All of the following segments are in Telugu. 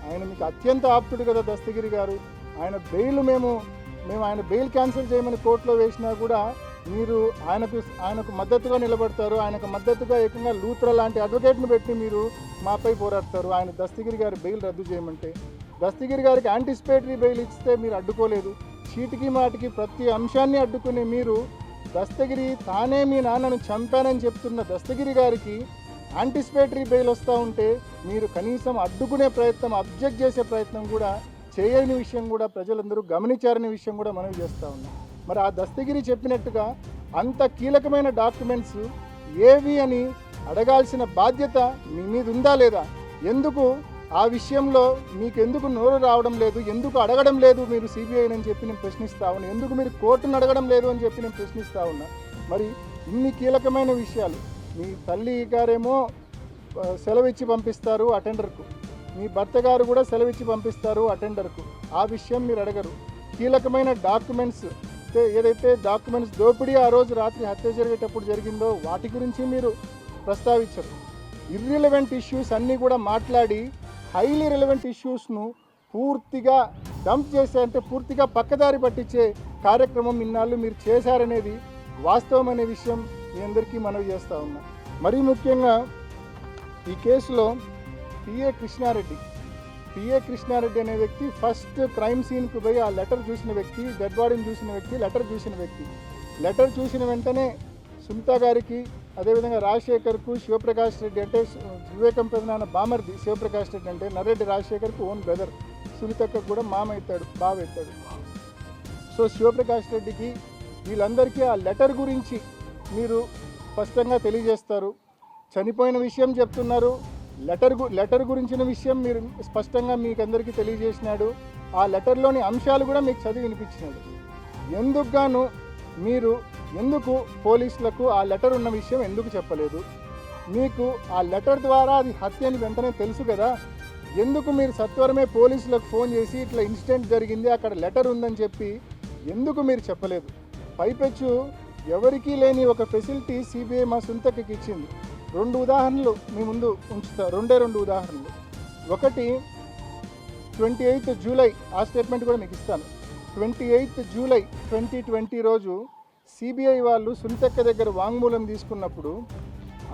ఆయన మీకు అత్యంత ఆప్తుడు కదా దస్తగిరి గారు. ఆయన బెయిల్ మేము ఆయన బెయిల్ క్యాన్సిల్ చేయమని కోర్టులో వేసినా కూడా మీరు ఆయనకు మద్దతుగా నిలబడతారు. ఆయనకు మద్దతుగా ఏకంగా లూత్రా లాంటి అడ్వకేట్ని పెట్టి మీరు మాపై పోరాడతారు. ఆయన దస్తగిరి గారి బెయిల్ రద్దు చేయమంటే, దస్తగిరి గారికి యాంటిసిపేటరీ బెయిల్ ఇస్తే మీరు అడ్డుకోలేదు. చీటికి మాటికి ప్రతి అంశాన్ని అడ్డుకుని మీరు దస్తగిరి తానే మీ నాన్నను చంపానని చెప్తున్న దస్తగిరి గారికి యాంటిసిపేటరీ బెయిల్ వస్తూ ఉంటే మీరు కనీసం అడ్డుకునే ప్రయత్నం, అబ్జెక్ట్ చేసే ప్రయత్నం కూడా చేయని విషయం కూడా ప్రజలందరూ గమనించారనే విషయం కూడా మనం చేస్తూ ఉన్నాం. మరి ఆ దస్తగిరి చెప్పినట్టుగా అంత కీలకమైన డాక్యుమెంట్స్ ఏవి అని అడగాల్సిన బాధ్యత మీ మీద ఉందా లేదా? ఎందుకు ఆ విషయంలో మీకు ఎందుకు నోరు రావడం లేదు? ఎందుకు అడగడం లేదు మీరు సిబిఐని అని చెప్పి నేను ప్రశ్నిస్తా ఉన్నా. ఎందుకు మీరు కోర్టును అడగడం లేదు అని చెప్పి నేను ప్రశ్నిస్తా ఉన్నా. మరి ఇన్ని కీలకమైన విషయాలు మీ తల్లి గారేమో సెలవిచ్చి పంపిస్తారు అటెండర్కు, మీ భర్త గారు కూడా సెలవిచ్చి పంపిస్తారు అటెండర్కు. ఆ విషయం మీరు అడగరు. కీలకమైన డాక్యుమెంట్స్ ఏదైతే డాక్యుమెంట్స్ దోపిడీ ఆ రోజు రాత్రి హత్య జరిగేటప్పుడు జరిగిందో వాటి గురించి మీరు ప్రస్తావించరు. ఇర్రిలవెంట్ ఇష్యూస్ అన్నీ కూడా మాట్లాడి హైలీ రిలవెంట్ ఇష్యూస్ను పూర్తిగా డంప్ చేసే, అంటే పూర్తిగా పక్కదారి పట్టించే కార్యక్రమం ఇన్నాళ్ళు మీరు చేశారనేది వాస్తవం అనే విషయం మీ అందరికీ మనవి చేస్తూ ఉన్నా. మరీ ముఖ్యంగా ఈ కేసులో పిఏ కృష్ణారెడ్డి అనే వ్యక్తి ఫస్ట్ క్రైమ్ సీన్కి పోయి ఆ లెటర్ చూసిన వ్యక్తి, డెడ్ బాడీని చూసిన వ్యక్తి, లెటర్ చూసిన వెంటనే సునీత గారికి, అదేవిధంగా రాజశేఖర్కు, శివప్రకాష్ రెడ్డి అంటే వివేకం పెదనాన్న బామర్ది శివప్రకాష్ రెడ్డి అంటే నర్రెడ్డి రాజశేఖర్కు ఓన్ బ్రదర్, సునీతకు కూడా బావ అవుతాడు. సో శివప్రకాష్ రెడ్డికి వీళ్ళందరికీ ఆ లెటర్ గురించి మీరు స్పష్టంగా తెలియజేస్తారు. చనిపోయిన విషయం చెప్తున్నారు, లెటర్ గురించిన విషయం మీరు స్పష్టంగా మీకు అందరికీ తెలియజేసినాడు. ఆ లెటర్లోని అంశాలు కూడా మీకు చదివి వినిపించినాడు. ఎందుకు పోలీసులకు ఆ లెటర్ ఉన్న విషయం ఎందుకు చెప్పలేదు? మీకు ఆ లెటర్ ద్వారా అది హత్య అని వెంటనే తెలుసు కదా, ఎందుకు మీరు సత్వరమే పోలీసులకు ఫోన్ చేసి ఇట్లా ఇన్సిడెంట్ జరిగింది, అక్కడ లెటర్ ఉందని చెప్పి ఎందుకు మీరు చెప్పలేదు? పైపెచ్చు ఎవరికీ లేని ఒక ఫెసిలిటీ సిబిఐ మా సునీతకి ఇచ్చింది. 2 ఉదాహరణలు మీ ముందు ఉంచుతా, 2 ఉదాహరణలు. ఒకటి 28 జూలై, ఆ స్టేట్మెంట్ కూడా మీకు ఇస్తాను. 28 జూలై 2020 రోజు సిబిఐ వాళ్ళు సునీతక్క దగ్గర వాంగ్మూలం తీసుకున్నప్పుడు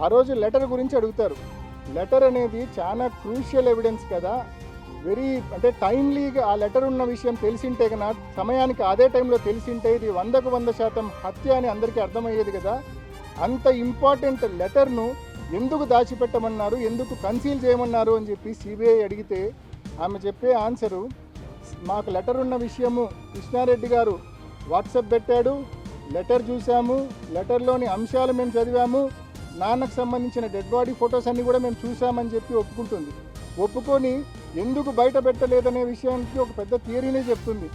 ఆ రోజు లెటర్ గురించి అడుగుతారు. లెటర్ అనేది చాలా క్రూషియల్ ఎవిడెన్స్ కదా, అంటే టైమ్లీగా ఆ లెటర్ ఉన్న విషయం తెలిసింటే కన్నా, సమయానికి అదే టైంలో తెలిసింటే ఇది 100% హత్య అని అందరికీ అర్థమయ్యేది కదా. అంత ఇంపార్టెంట్ లెటర్ను ఎందుకు దాచిపెట్టమన్నారు, ఎందుకు కన్సీల్ చేయమన్నారు అని చెప్పి సిబిఐ అడిగితే ఆమె చెప్పే ఆన్సరు, మాకు లెటర్ ఉన్న విషయము కృష్ణారెడ్డి గారు వాట్సాప్ పెట్టాడు, లెటర్ చూసాము, లెటర్లోని అంశాలు మేము చదివాము, నాన్నకు సంబంధించిన డెడ్ బాడీ ఫొటోస్ అన్నీ కూడా మేము చూసామని చెప్పి ఒప్పుకుంటుంది. ఒప్పుకొని ఎందుకు బయట పెట్టలేదనే విషయానికి ఒక పెద్ద థియరీనే చెప్తుంది.